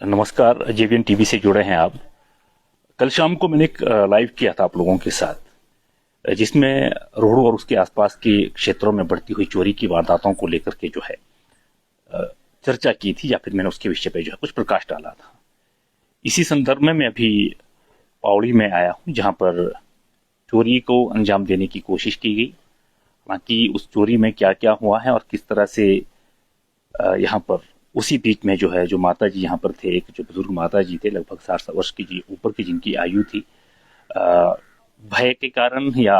नमस्कार, JVN TV से जुड़े हैं आप। कल शाम को मैंने एक लाइव किया था आप लोगों के साथ, जिसमें रोहड़ू और उसके आसपास के क्षेत्रों में बढ़ती हुई चोरी की वारदातों को लेकर के जो है चर्चा की थी, या फिर मैंने उसके विषय पे जो है कुछ प्रकाश डाला था। इसी संदर्भ में मैं अभी पावड़ी में आया हूं, जहां पर चोरी को अंजाम देने की कोशिश की गई। हालांकि उस चोरी में क्या क्या हुआ है और किस तरह से यहाँ पर उसी बीच में जो है जो माता जी यहाँ पर थे, एक जो बुजुर्ग माता जी थे, लगभग 60 वर्ष की जी ऊपर की जिनकी आयु थी, भय के कारण या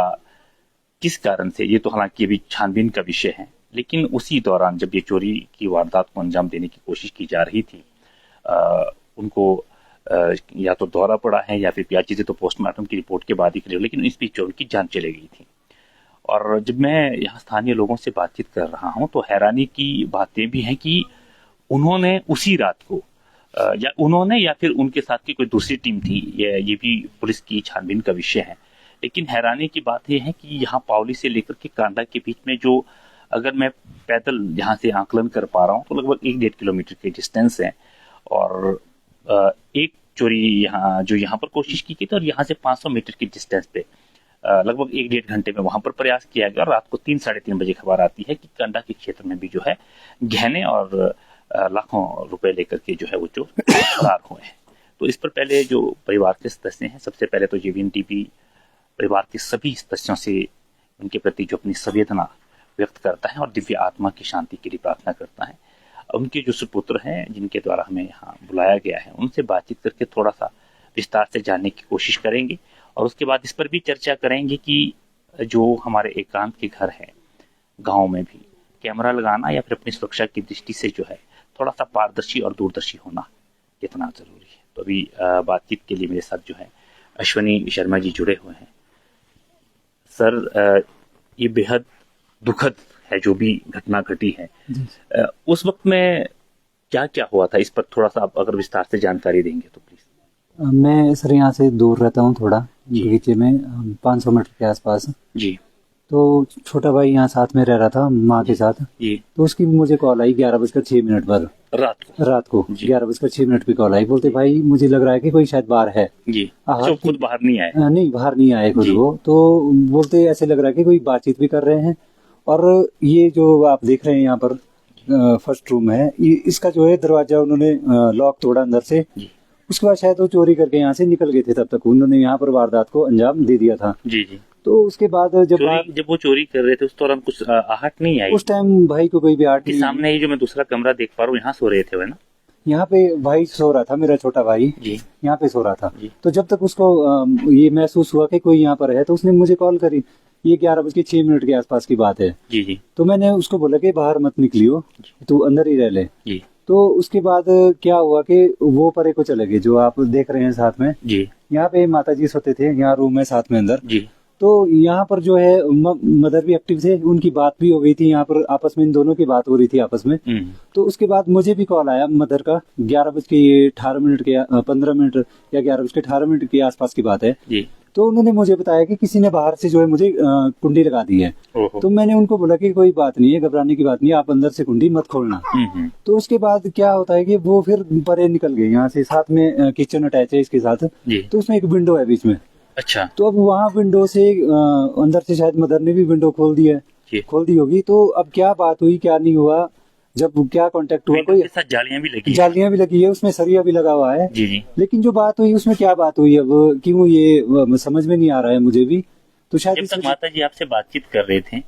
किस कारण से, ये तो हालांकि अभी छानबीन का विषय है। लेकिन उसी दौरान जब ये चोरी की वारदात को अंजाम देने की कोशिश की जा रही थी, उनको या तो दौरा पड़ा है या फिर या चीजें तो पोस्टमार्टम की रिपोर्ट के बाद ही क्लियर, लेकिन इस बीच उनकी जान चली गई थी। और जब मैं यहाँ स्थानीय लोगों से बातचीत कर रहा हूँ तो हैरानी की बातें भी हैं कि उन्होंने उसी रात को या फिर उनके साथ की कोई दूसरी टीम थी, ये भी पुलिस की छानबीन का विषय है। लेकिन हैरानी की बात यह है कि यहाँ पावली से लेकर के कांडा के बीच में जो, अगर मैं पैदल यहाँ से आकलन कर पा रहा हूँ तो लगभग 1-1.5 किलोमीटर के डिस्टेंस है। और एक चोरी यहाँ पर कोशिश की गई थी, और यहाँ से 500 मीटर की डिस्टेंस पे लगभग 1-1.5 घंटे में वहां पर प्रयास किया गया। और रात को 3-3:30 बजे खबर आती है कि कांडा के क्षेत्र में भी जो है गहने और लाखों रुपए लेकर के जो है वो चोर फरार हुए हैं। तो इस पर पहले जो परिवार के सदस्य हैं, सबसे पहले तो जेवीएन टीवी परिवार के सभी सदस्यों से उनके प्रति जो अपनी संवेदना व्यक्त करता है और दिव्य आत्मा की शांति के लिए प्रार्थना करता है। उनके जो सुपुत्र हैं जिनके द्वारा हमें यहाँ बुलाया गया है, उनसे बातचीत करके थोड़ा सा विस्तार से जानने की कोशिश करेंगे। और उसके बाद इस पर भी चर्चा करेंगे कि जो हमारे एकांत के घर है गाँव में भी कैमरा लगाना या फिर अपनी सुरक्षा की दृष्टि से जो है थोड़ा सा पारदर्शी और दूरदर्शी होना कितना जरूरी है। तो अभी बातचीत के लिए मेरे साथ जो है अश्विनी शर्मा जी जुड़े हुए हैं। सर, ये बेहद दुखद है जो भी घटना घटी है। उस वक्त में क्या क्या हुआ था, इस पर थोड़ा सा आप अगर विस्तार से जानकारी देंगे तो प्लीज। मैं सर यहाँ से दूर रहता हूँ, थोड़ा बगीचे में 500 मीटर के आसपास जी। तो छोटा भाई यहाँ साथ में रह रहा था माँ के साथ। तो उसकी मुझे कॉल आई 11:06 पर रात को 11:06 पे कॉल आई। बोलते भाई मुझे लग रहा है कि कोई शायद बाहर है जी। तो खुद बाहर नहीं आए? नहीं, बाहर नहीं आए खुद वो। तो बोलते ऐसे लग रहा है कि कोई बातचीत भी कर रहे हैं। और ये जो आप देख रहे हैं यहाँ पर फर्स्ट रूम है, इसका जो है दरवाजा उन्होंने लॉक तोड़ा अंदर से। उसके बाद शायद वो चोरी करके यहाँ से निकल गए थे, तब तक उन्होंने यहाँ पर वारदात को अंजाम दे दिया था। जी जी। तो उसके बाद जब वो चोरी कर रहे थे उस दौरान कुछ आहट नहीं आई? उस टाइम भाई को कोई भी आहट नहीं। सामने ही जो मैं दूसरा कमरा देख पा रहा हूँ, यहाँ सो रहे थे वो ना? यहाँ पे भाई सो रहा था, मेरा छोटा भाई जी, यहाँ पे सो रहा था। तो जब तक उसको ये महसूस हुआ कि कोई यहाँ पर है, तो उसने मुझे कॉल करी। ये 11:06 के आसपास की बात है। जी जी। तो मैंने उसको बोला कि बाहर मत निकलियो, तू अंदर ही रह ले। जी। तो उसके बाद क्या हुआ कि वो परे को चले गए, जो आप देख रहे हैं साथ में। जी। यहाँ पे माता जी सोते थे, यहाँ रूम है साथ में अंदर। जी। तो यहाँ पर जो है मदर भी एक्टिव थे, उनकी बात भी हो गई थी यहाँ पर आपस में, इन दोनों की बात हो रही थी आपस में। तो उसके बाद मुझे भी कॉल आया मदर का 11:18 के 15 मिनट या 11:18 के आसपास की बात है। तो उन्होंने मुझे बताया कि किसी ने बाहर से जो है मुझे कुंडी लगा दी है। तो मैंने उनको बोला कि कोई बात नहीं है, घबराने की बात नहीं है, आप अंदर से कुंडी मत खोलना। तो उसके बाद क्या होता है कि वो फिर परे निकल गए यहाँ से। साथ में किचन अटैच है इसके साथ, तो उसमें एक विंडो है बीच में। अच्छा। तो अब वहाँ विंडो से अंदर से शायद मदर ने भी विंडो खोल दी होगी। तो अब क्या बात हुई क्या नहीं हुआ, जब क्या कांटेक्ट हुआ, कोई जालियां भी लगी है, उसमें सरिया भी लगा हुआ है। जी जी। लेकिन जो बात हुई उसमें क्या बात हुई, अब क्यों ये समझ में नहीं आ रहा है मुझे भी। तो शायद जब तक माता जी आपसे बातचीत कर रहे थे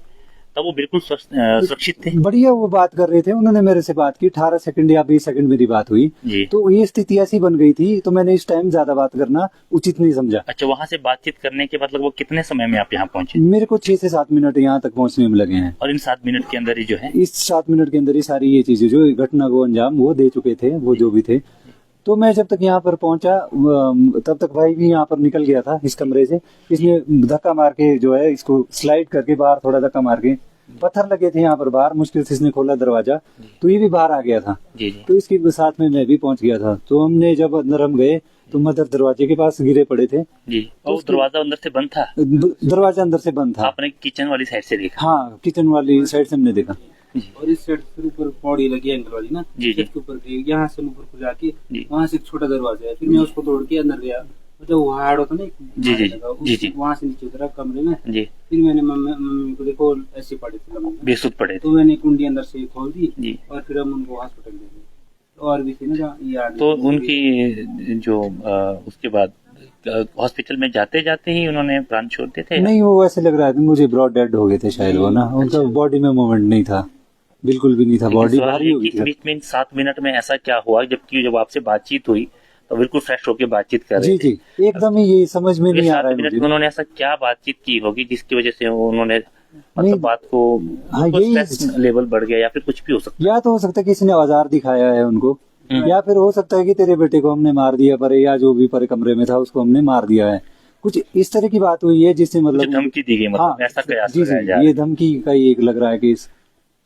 तब वो बिल्कुल सुरक्षित थे, बढ़िया वो बात कर रहे थे। उन्होंने मेरे से बात की, 18 सेकंड या 20 सेकंड मेरी बात हुई। तो ये स्थिति ऐसी बन गई थी, तो मैंने इस टाइम ज्यादा बात करना उचित नहीं समझा। अच्छा, वहाँ से बातचीत करने के बाद लगभग कितने समय में आप यहाँ पहुंचे? मेरे को 6 से 7 मिनट यहाँ तक पहुँचने में लगे हैं। और इन 7 मिनट के अंदर ही जो है, इस 7 मिनट के अंदर ही सारी ये चीजें जो घटना को अंजाम वो दे चुके थे, वो जो भी थे। तो मैं जब तक यहाँ पर पहुंचा तब तक भाई भी यहाँ पर निकल गया था इस कमरे से। इसने धक्का मार के जो है इसको स्लाइड करके बाहर, थोड़ा धक्का मार के, पत्थर लगे थे यहाँ पर बाहर, मुश्किल से इसने खोला दरवाजा, तो ये भी बाहर आ गया था। तो इसके साथ में मैं भी पहुंच गया था। तो हमने जब अंदर हम गए तो मदर दरवाजे के पास गिरे पड़े थे। जी। तो दरवाजा अंदर से बंद था? दरवाजा अंदर से बंद था। आपने किचन वाली साइड से देखा? हाँ, किचन वाली साइड से हमने देखा। और इस साइड फिर ऊपर पौड़ी लगी एंगल वाली ना, जी, जी। छत के ऊपर गई, यहाँ से ऊपर को जाके जी। वहाँ से एक छोटा दरवाजा है, फिर मैं उसको तोड़ के अंदर गया, मतलब वो हाड़ होता ना, जी, जी, जी, जी। वहाँ से नीचे उतरा कमरे में। जी, फिर मैंने मम्मी को देखो ऐसे पड़े थे लम्बे, बेसुध पड़े तो थे। मैंने कुंडी अंदर से खोल दी जी। और फिर हम उनको हॉस्पिटल ले गए। और भी थी ना जहाँ ये आगे तो उनकी जो उसके बाद हॉस्पिटल में जाते जाते ही उन्होंने प्राण छोड़ दिए थे? नहीं, वो ऐसे लग रहा है मुझे ब्रॉड डेड हो गए थे शायद वो ना, उनका बॉडी में मूवमेंट नहीं था, बिल्कुल भी नहीं था, बॉडी सवाल भारी ये हो गई कि थी। बीच में इन 7 मिनट में ऐसा क्या हुआ, जबकि जब आपसे बातचीत हुई तो बिल्कुल फ्रेश होकर बातचीत कर रहे जी थे। जी, एकदम ही ये समझ में ये नहीं आ 7 रहा है मिनट में मुझे। उन्होंने ऐसा क्या बातचीत की होगी जिसकी वजह से उन्होंने नहीं, मतलब बात को हाँ, यही स्ट्रेस लेवल बढ़ गया, या फिर कुछ भी हो सकता या तो हो सकता है किसी ने औजार दिखाया है उनको, हम्म। या फिर हो सकता है कि तेरे बेटे को हमने मार दिया पर, या जो भी पर कमरे में था उसको हमने मार दिया है, कुछ इस तरह की बात हुई है जिससे है। मतलब मुझे धमकी दी गई, मतलब हाँ, ऐसा कयास जी लगाया जी, जा रहा ये है। धमकी का ही एक लग रहा है कि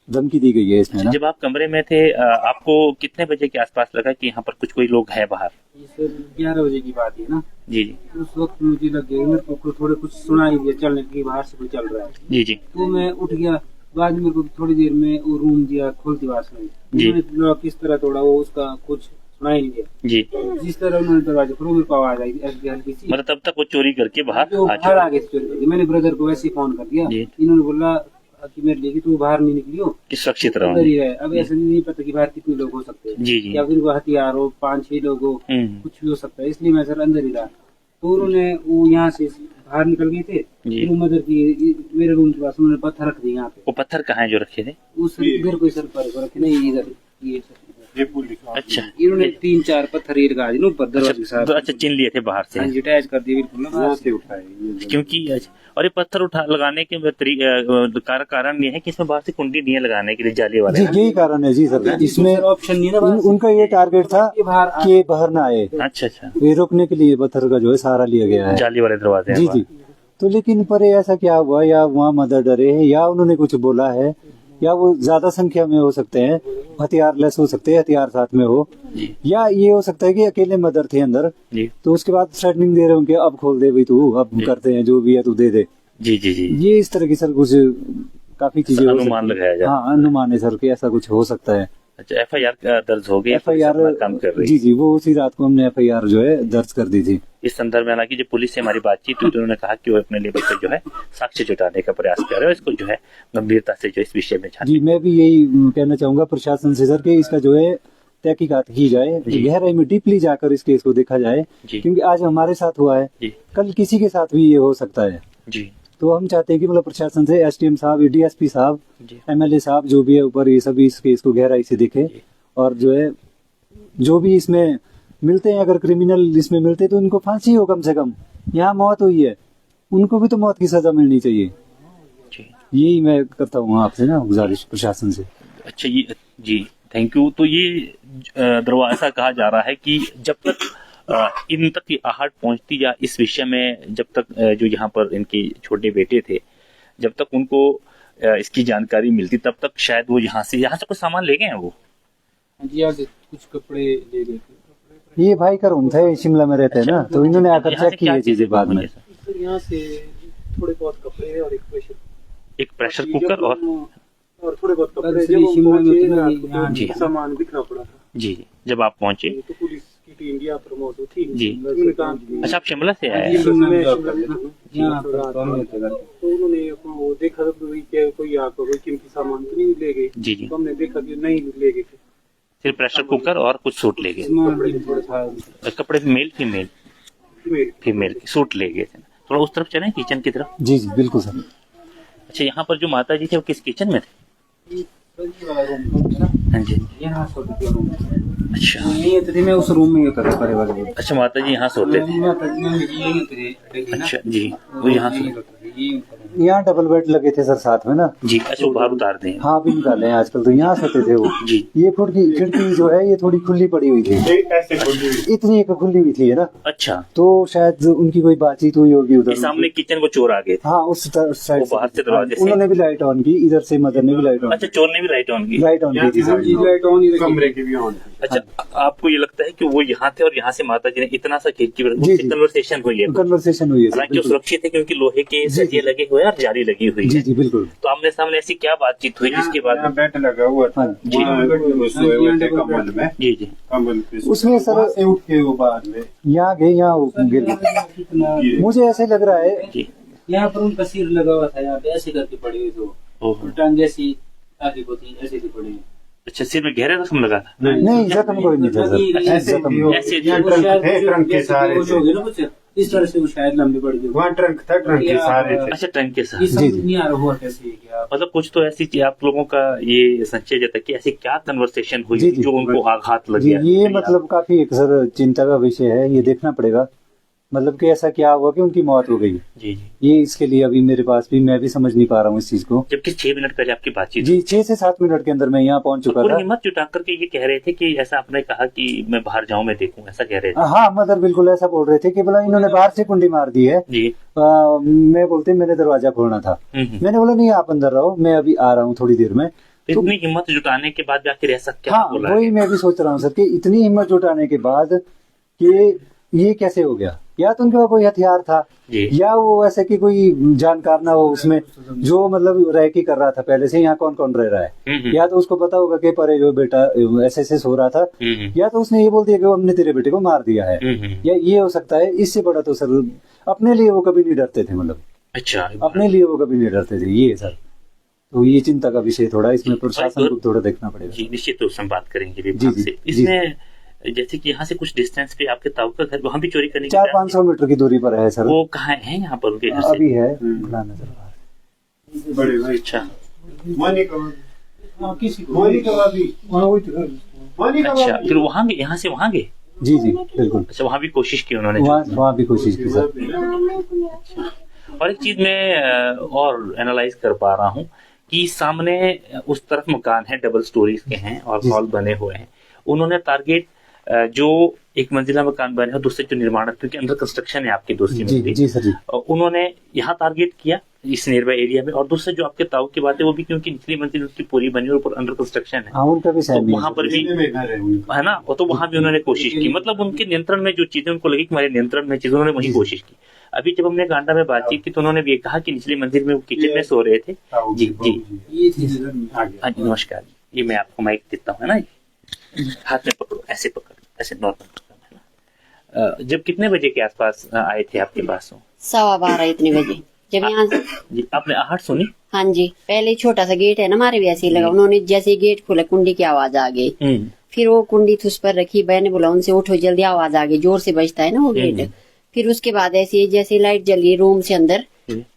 धमकी दी गई है इसमें ना। जब आप कमरे में थे आपको कितने बजे के आसपास लगा कि यहाँ पर कुछ कोई लोग है बाहर? ये सर 11 बजे की बात है ना। जी जी उस वक्त मुझे लग गया मेरे को थोड़े कुछ सुनाई दिया चलने की, बाहर से कोई चल रहा है, जी जी तो मैं उठ गया। बाद में मेरे को थोड़ी देर में वो रूम दिया खोल, दीवार सुनाई, जी। उन्होंने लॉक किस तरह तोड़ा वो उसका कुछ सुनाई नहीं दिया। जी। जिस तरह उन्होंने दरवाजा खोला मेरे को आवाज आई हल्की सी, मतलब तब तक वो चोरी करके बाहर जो आ बाहर चुके आ गए थे चोरी करके। मैंने ब्रदर को वैसे ही फोन कर दिया, जी। इन्होंने बोला कि मेरे लिए कि तू बाहर नहीं निकली हो, कि सुरक्षित अंदर रहो। ही रहे। अब ऐसा नहीं पता कि बाहर कितने लोग हो सकते हैं, जी जी या फिर वो हथियार हो, 5-6 लोग हो, हम्म। कुछ भी हो सकता है, इसलिए मैं सर अंदर ही रहा। तो उन्होंने वो यहाँ से बाहर निकल गए थे, जी। फिर वो मदर की मेरे रूम के पास उन्होंने पत्थर रख दिए यहाँ पे। वो पत्थर कहाँ है जो रखे थे? उस इधर कोई सर पर रखे नहीं, इधर ये सर अच्छा, इन्होंने 3-4 पत्थर ये लगा दिए ना ऊपर दरवाजे के साथ। अच्छा चिन लिए थे बाहर से? हाँ जी, अटैच कर दिए बिल्कुल ना बाहर से। क्योंकि और ये पत्थर उठा लगाने के कारण ये है कि इसमें बाहर से कुंडी नहीं है लगाने के लिए, जाली वाले। जी, यही कारण है जी सर, इसमें ऑप्शन नहीं है ना बाहर से। उनका ये टारगेट था ये बाहर कि बाहर ना आए, अच्छा अच्छा, ये रोकने के लिए पत्थर का जो है सहारा लिया गया है। जाली वाले दरवाजे हैं जी बाहर। जी, तो लेकिन पर ऐसा क्या हुआ, या वहाँ मदर डरे हैं, या उन्होंने कुछ बोला है, या वो ज्यादा संख्या में हो सकते हैं, हथियार लेस हो सकते हैं, हथियार साथ में हो, जी या ये हो सकता है कि अकेले मदर थे अंदर, जी तो उसके बाद थ्रेटनिंग दे रहे होंगे, अब खोल दे भाई तू, अब करते हैं जो भी है तू दे दे। जी जी जी, ये इस तरह की सर कुछ काफी चीजें हो अनुमान सकती हैं। लगाया जाए। हाँ, अनुमान है सर कि ऐसा कुछ हो सकता है। अच्छा, FIR दर्ज हो गई? FIR काम कर रही जी है। जी, वो उसी रात को हमने FIR जो है दर्ज कर दी थी। इस संदर्भ में हालांकि जब पुलिस से हमारी बातचीत हुई तो उन्होंने कहा कि वो अपने लेवल पे जो है साक्ष्य जुटाने का प्रयास कर रहे हैं, इसको जो है गंभीरता से जो इस विषय में जी, मैं भी यही कहना चाहूंगा प्रशासन से सर कि इसका जो है तहकीकात की जाए, जी। गहराई में डीपली जाकर इस केस को देखा जाए, जी। क्योंकि आज हमारे साथ हुआ है, जी कल किसी के साथ भी ये हो सकता है। जी तो हम चाहते हैं कि मतलब प्रशासन से SDM साहब, DSP साहब, जी MLA साहब जो भी है ऊपर, ये सभी इस केस को गहराई से देखे, जी। और जो है जो भी इसमें मिलते हैं, अगर क्रिमिनल इसमें मिलते हैं तो उनको फांसी हो, कम से कम यहाँ मौत हुई है उनको भी तो मौत की सजा मिलनी चाहिए। जी। यही मैं करता हूँ आपसे ना गुजारिश प्रशासन से। अच्छा, ये जी थैंक यू। तो ये दरवाजा कहा जा रहा है कि जब तक इन तक की आहट पहुंचती, या इस विषय में जब तक जो यहाँ पर इनके छोटे बेटे थे, जब तक उनको इसकी जानकारी मिलती, तब तक शायद वो यहाँ से कुछ सामान ले गए हैं वो। जी, आगे कुछ कपड़े ले गए थे। ये भाई का रूम था, ये शिमला में रहते हैं ना, तो इन्होंने आकर यहाँ से चेक की क्या ये चीजें बाद में। सर यहाँ से थोड़े बहुत कपड़े और एक प्रेशर कुकर और थोड़े बहुत कपड़े जब हम पहुंचे रात जी। को सामान बिखरा पड़ा था। जी, जब आप पहुंचे। तो पुलिस की टीम यहाँ पर मौजूद थी। जी। उन्होंने कहा कि अच्छा, आप शिमला से आए ये हैं? शिमला में जॉब करते थे ना। यहाँ पर तो हम थे घर। तो उन्होंने वो देखा तो कोई आपको कोई कीमती सामान तो नहीं ले गए। जी जी, तो हमने देखा कि नहीं ले गए थे। सिर्फ प्रेशर कुकर और कुछ सूट ले गए। सामान थोड़ा था। कपड़े मेल फीमेल के सूट ले गए थे। थोड़ा उस तरफ चलें, किचन की तरफ। जी जी, बिल्कुल सर। अच्छा, यहाँ पर जो माता जी थे वो किस किचन में थे? वाला रूम था ना, हाँ जी। यहाँ सोते थे रूम। अच्छा यही थे, मैं उस रूम में ही उतरा परे वाले में। अच्छा, माता जी यहाँ सोते थे। यही थे। अच्छा जी, वो यहाँ से। यहाँ डबल बेड लगे थे सर साथ में ना। जी, अच्छा वो बाहर उतार दें। हाँ, भी निकाले हैं आजकल, तो यहाँ सोते थे वो। जी। ये खिड़की जो है ये थोड़ी खुली पड़ी हुई थी, इतनी एक खुली हुई थी है ना, अच्छा, तो शायद उनकी कोई बातचीत हुई होगी उधर। ये सामने किचन को चोर आ गए थे। हाँ, उस साइड वो बाहर से दरवाजे से। उन्होंने भी लाइट ऑन की, इधर से मदर ने भी लाइट ऑन अच्छा, चोर ने भी लाइट ऑन की। लाइट ऑन की थी सर। लाइट ऑन ही कमरे की भी ऑन। अच्छा, आपको ये लगता है कि वो यहाँ थे और यहाँ से माता जी ने इतना सा खिड़की जी, जी। कन्वर्सेशन हुई है? कन्वर्सेशन हुई है सर, हालांकि वो बिल्कुल। सुरक्षित है क्योंकि लोहे के सरिये लगे हुए हैं और जाली लगी हुई जी है। जी बिल्कुल। तो आमने सामने ऐसी क्या बातचीत हुई जिसके बाद यहाँ बेड लगा हुआ था, जी। वहाँ सोए हुए थे कम्बल में, जी जी कम्बल पे उसमें सर- वहाँ से उठ के वो बाद में यहाँ गए, यहाँ गिर गए। मुझे ऐसे लग रहा है जी। यहाँ पर उनका सिर लगा हुआ था, यहाँ पे ऐसे करके पड़ी हुई थी, ओहो। टांग जैसी आगे को थी, ऐसे की पड़ी हुई। अच्छा, सिर में गहरे जख्म लगा था? नहीं, जख्म कोई नहीं था सर। ऐसे जख्म भी हो- ऐसे यहाँ वो ट्रंक शायद थे, ट्रंक के जैसे सहारे बेहोश थे। हो गए ना कुछ इस तरह से, वो शायद लंबी पड़ गई। वहाँ ट्रंक था, ट्रंक के सहारे थे। अच्छा, टंग के साथ। ये जी, समझ जी। नहीं आ रहा हुआ कैसे क्या। मतलब कुछ तो ऐसी चीज आप लोगों का ये संचय जता कि ऐसी क्या कन्वर्सेशन हुई जी, जी। जो उनको आघात लग जी, गया? ये मतलब काफी एक सर चिंता का विषय है, ये देखना पड़ेगा मतलब कि ऐसा क्या हुआ कि उनकी मौत हो गई। जी जी। ये इसके लिए अभी मेरे पास भी, मैं भी समझ नहीं पा रहा हूँ इस चीज को। जबकि 6 मिनट पहले आपकी बातचीत जी 6 से 7 मिनट के अंदर मैं यहाँ पहुंच चुका पूरी था। हिम्मत जुटा करके ये कह रहे थे कि ऐसा आपने कहा कि मैं बाहर जाऊं, मैं देखूं, ऐसा कह रहे थे? हाँ मदर बिल्कुल ऐसा बोल रहे थे कि बोला इन्होंने बाहर से कुंडी मार दी है। जी। मैं बोलते मैंने दरवाजा खोलना था। मैंने बोला नहीं, आप अंदर रहो, मैं अभी आ रहा हूँ थोड़ी देर में। तो इतनी हिम्मत जुटाने के बाद भी आखिर ऐसा क्या हाँ बोला? वही मैं भी सोच रहा हूँ सर कि इतनी हिम्मत जुटाने के बाद कि ये कैसे हो गया? या तो उनके पास कोई हथियार था, जी। या वो ऐसे कि कोई जानकार ना हो उसमें, जो मतलब रैकी कर रहा था पहले से, यहाँ कौन कौन रह रहा है। या तो उसको पता होगा कि परे जो बेटा एसएसएस हो रहा था, या तो उसने ये बोल दिया कि हमने तेरे बेटे को मार दिया है, या ये हो सकता है। इससे बड़ा तो सर अपने लिए वो कभी नहीं डरते थे, मतलब अच्छा, अपने लिए वो कभी नहीं डरते थे ये सर। तो ये चिंता का विषय थोड़ा, इसमें प्रशासन को थोड़ा देखना पड़ेगा। जी, निश्चित रूप से हम बात करेंगे जी, विभाग जी, से। जी। इसमें जैसे कि यहाँ से कुछ डिस्टेंस पे आपके ताऊ का घर, वहाँ भी चोरी करने की 400-500 मीटर की दूरी पर है सर। वो कहाँ है यहाँ पर उनके घर से? अभी है खुला नजर आ रहा है। बड़े भाई अच्छा, मानी कबाब, हाँ, किसी को मानी कबाबी, मानी अच्छा, कबाबी। फिर वहाँ गए, यहाँ से वहाँ गए? जी जी बिल्कुल। अच्छा, वहाँ भी कोशिश की उन्होंने? वहाँ भी कोशिश की सर। और एक चीज मैं और एनालाइज कर पा रहा हूँ कि सामने उस तरफ मकान है, डबल स्टोरीज के हैं और जी। हॉल बने हुए हैं। उन्होंने टारगेट जो एक मंजिला मकान बने हैं, दूसरे जो निर्माण, क्योंकि अंडर कंस्ट्रक्शन है आपकी दूसरी जी मंजिल, जी सर जी। उन्होंने यहाँ टारगेट किया इस नियर बाय एरिया में। और दूसरे जो आपके ताऊ की बात है, वो भी क्योंकि निचली मंजिल उसकी पूरी बनी और ऊपर अंडर कंस्ट्रक्शन है, हाँ उनका भी तो सहमत वहां पर भी में घर है उनका। है ना, तो वहां भी उन्होंने कोशिश की। मतलब उनके नियंत्रण में जो चीजें उनको लगी कि हमारे नियंत्रण में चीजें, उन्होंने वही कोशिश की। अभी जब हमने गांडा में बातचीत की तो उन्होंने भी ये कहा कि निचली मंजिल में वो किचन में सो रहे थे। जी जी। ये चीज आगे हाँ जी, नमस्कार। ये मैं आपको माइक देता हूँ, है ना, हाथ में पकड़ो, ऐसे पकड़ो, ऐसे नॉर्मल पकड़ो, है ना। जब कितने बजे के आसपास आए थे आपके पास वो? 12:15 इतने बजे जब यहाँ से। जी, आपने आहट सुनी? हाँ जी, पहले छोटा सा गेट है ना, हमारे भी ऐसे ही लगा। उन्होंने जैसे ही गेट खोला, कुंडी की आवाज आ गई। फिर वो कुंडी थुस पर रखी, मैंने बोला उनसे उठो जल्दी, आवाज आ गई, जोर से बजता है ना वो गेट। फिर उसके बाद ऐसे जैसे लाइट जली रूम से अंदर,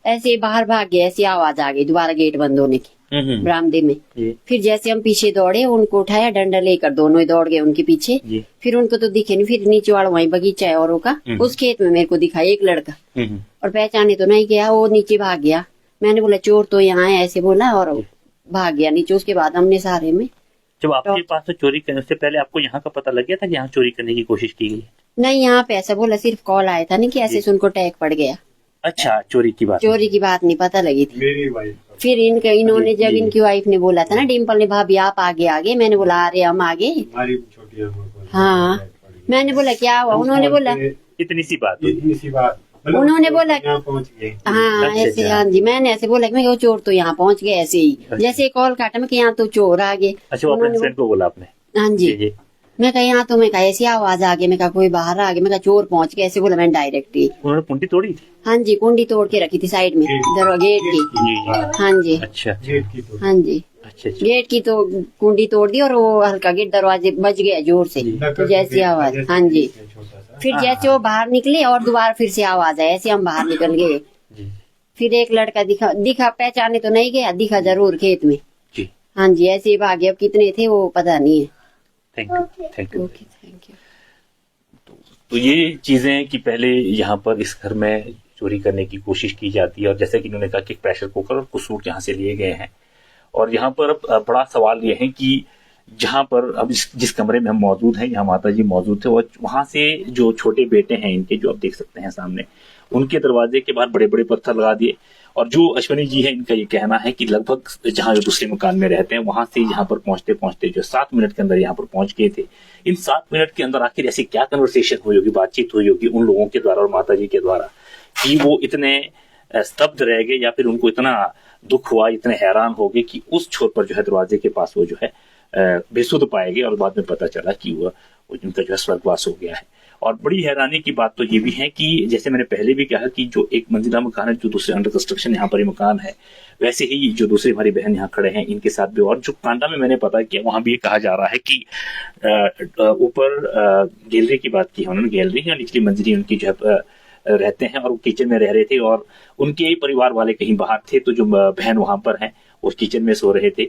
ऐसे बाहर भाग गए, ऐसी आवाज आ गई दोबारा गेट बंद होने की बरामदे में। जी। फिर जैसे हम पीछे दौड़े, उनको उठाया, डंडा लेकर दोनों ही दौड़ गए उनके पीछे। जी। फिर उनको तो दिखे नहीं। फिर नीचे वाला वहीं बगीचा है औरों का, उस खेत में मेरे को दिखा एक लड़का, और पहचाने तो नहीं गया, वो नीचे भाग गया। मैंने बोला चोर तो यहाँ है, ऐसे बोला, और भाग गया नीचे। उसके बाद हमने सारे में, जब आपके पास तो चोरी करने से पहले आपको यहाँ का पता लग गया था कि यहाँ चोरी करने की कोशिश की गई? नहीं यहाँ पे ऐसा बोला, सिर्फ कॉल आया था नहीं कि ऐसे से उनको टैग पड़ गया। अच्छा, चोरी की बात? चोरी की बात नहीं पता लगी थी। मेरी वाइफ फिर इन्होंने जब इनकी वाइफ ने बोला था ना, डिम्पल ने, भाभी आप आगे आगे, मैंने बोला आ रहे हम आगे। हमारी छोटी हाँ, मैंने बोला क्या हुआ, उन्होंने बोला इतनी सी बात हुई। इतनी सी बात, मतलब उन्होंने बोला यहाँ पहुँच गए। हाँ अच्छा, ऐसे। अच्छा। हाँ जी, मैंने ऐसे बोला कि मैं वो चोर तो यहाँ पहुँच गए, ऐसे ही जैसे कॉल काटा मैं कि यहाँ तो चोर आ गए। अच्छा, वो अपने फ्रेंड को बोला आपने? हाँ जी जी, जी। मैं कहा यहाँ तो, मैं कहा ऐसी आवाज आ गई, मैं कहा कोई बाहर आ गया, मैं कहा चोर पहुँच गए, ऐसे बोला मैंने डायरेक्ट ही। उन्होंने कुंडी तोड़ी थी? हाँ जी, कुंडी तोड़ के रखी थी साइड में, गेट की। जी जी। हाँ जी, अच्छा गेट की तो हाँ जी, अच्छा अच्छा। गेट की तो कुंडी तोड़ दी, और वो हल्का गेट दरवाजे बज गया जोर से, तो जैसी आवाज। हाँ जी, छोटा सा। फिर जैसे वो बाहर निकले और दोबारा फिर से आवाज आई, ऐसे हम बाहर निकल गए। जी फिर एक लड़का दिखा, पहचाने तो नहीं गया, दिखा जरूर खेत में। जी। हाँ जी, ऐसे ही भागे। अब कितने थे वो पता नहीं है। Thank you, thank you. Okay, thank you. तो ये चीजें कि पहले यहाँ पर इस घर में चोरी करने की कोशिश की जाती है, और जैसे कि इन्होंने कहा कि प्रेशर कुकर और कुछ सूट यहाँ से लिए गए हैं। और यहाँ पर अब बड़ा सवाल ये है कि जहाँ पर अब जिस कमरे में हम मौजूद हैं, यहाँ माता जी मौजूद थे, और वहां से जो छोटे बेटे हैं इनके, जो आप देख सकते हैं सामने, उनके दरवाजे के बाहर बड़े बड़े पत्थर लगा दिए। और जो अश्विनी जी है, इनका ये कहना है कि लगभग जहाँ जो दूसरे मकान में रहते हैं, वहां से यहाँ पर पहुंचते पहुंचते जो 7 मिनट के अंदर यहाँ पर पहुंच गए थे। इन 7 मिनट के अंदर आखिर ऐसी क्या कन्वर्सेशन हुई होगी, बातचीत हुई होगी उन लोगों के द्वारा और माता जी के द्वारा, कि वो इतने स्तब्ध रह गए या फिर उनको इतना दुख हुआ, इतने हैरान हो गए कि उस छोर पर जो है दरवाजे के पास वो जो है बेसुध पाए गए और बाद में पता चला कि वो उनका जो है स्वर्गवास हो गया है। और बड़ी हैरानी की बात तो ये भी है कि जैसे मैंने पहले भी कहा कि जो एक मंजिला मकान है, जो दूसरे अंडर कंस्ट्रक्शन यहाँ पर ही मकान है, वैसे ही जो दूसरी हमारी बहन यहाँ खड़े हैं इनके साथ भी। और जो कांडा में मैंने पता किया वहां भी ये कहा जा रहा है कि ऊपर गैलरी की बात की है उन्होंने, गैलरी या निचली मंजिली उनकी जो है रहते हैं और वो किचन में रह रहे थे और उनके परिवार वाले कहीं बाहर थे, तो जो बहन वहां पर हैं उस किचन में सो रहे थे।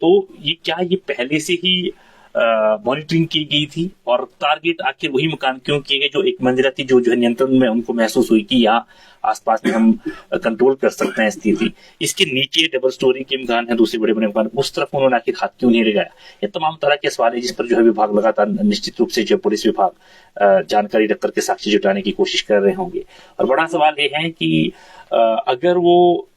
तो ये पहले से ही मॉनिटरिंग की गई थी और टारगेट आखिर वही मकान क्यों किए गए जो एक मंजिला थी, जो है नियंत्रण में उनको महसूस हुई कि यहाँ आसपास में हम कंट्रोल कर सकते हैं स्थिति। इसके नीचे डबल स्टोरी के मकान है, दूसरे बड़े बड़े मकान, उस तरफ उन्होंने आखिर हाथ क्यों नहीं लगाया? ये तमाम तरह के सवाल है जिस पर जो है विभाग लगातार निश्चित रूप से जो पुलिस विभाग जानकारी रख करके साक्ष्य जुटाने की कोशिश कर रहे होंगे। और बड़ा सवाल ये है कि अगर वो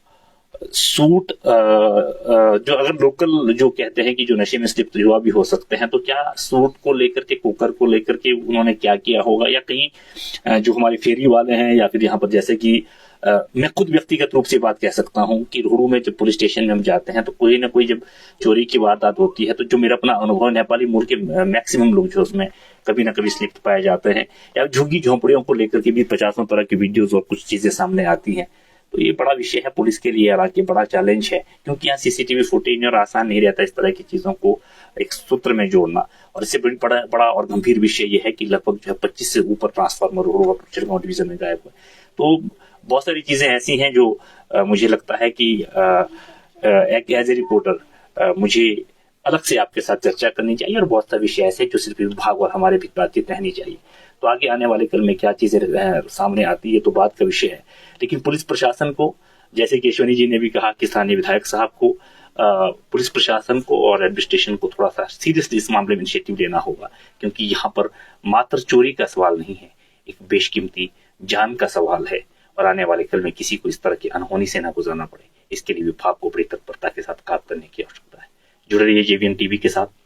सूट जो अगर लोकल जो कहते हैं कि जो नशे में लिप्त युवा भी हो सकते हैं, तो क्या सूट को लेकर के, कुकर को लेकर के उन्होंने क्या किया होगा? या कहीं जो हमारे फेरी वाले हैं या फिर यहाँ पर जैसे कि मैं खुद व्यक्तिगत रूप से बात कह सकता हूँ कि रोहड़ू में जब पुलिस स्टेशन में हम जाते हैं तो कोई ना कोई जब चोरी की वारदात होती है तो जो मेरा अपना अनुभव, नेपाली मूल के मैक्सिमम लोग जो उसमें कभी ना कभी स्लिप्ट पाए जाते हैं, या झुग्गी झोंपड़ियों को लेकर के भी 50 तरह की वीडियोज और कुछ चीजें सामने आती हैं। तो ये बड़ा विषय है पुलिस के लिए, हालांकि बड़ा चैलेंज है क्योंकि यहाँ सीसीटीवी फुटेज और आसान नहीं रहता इस तरह की चीजों को एक सूत्र में जोड़ना। और इससे बड़ा और गंभीर विषय ये है कि लगभग जो है 25 से ऊपर ट्रांसफार्मर और चिड़गांव डिवीजन में गायब हुए। तो बहुत सारी चीजें ऐसी हैं जो मुझे लगता है कि एक एज ए रिपोर्टर मुझे अलग से आपके साथ चर्चा करनी चाहिए और बहुत सारे विषय ऐसे जो सिर्फ विभाग और हमारे भी बातचीत रहनी चाहिए। तो आगे आने वाले कल में क्या चीजें सामने आती है तो बात का विषय है। लेकिन पुलिस प्रशासन को, जैसे कि केशवनी जी ने भी कहा कि स्थानीय विधायक साहब को, पुलिस प्रशासन को और एडमिनिस्ट्रेशन को थोड़ा सा सीरियसली इस मामले में इनिशिएटिव लेना होगा, क्योंकि यहाँ पर मात्र चोरी का सवाल नहीं है, एक बेशकीमती जान का सवाल है और आने वाले कल में किसी को इस तरह की अनहोनी से ना गुजरना पड़े, इसके लिए विभाग को बड़ी तत्परता के साथ काम करने की आवश्यकता है। जुड़े रहिए JVN टीवी के साथ।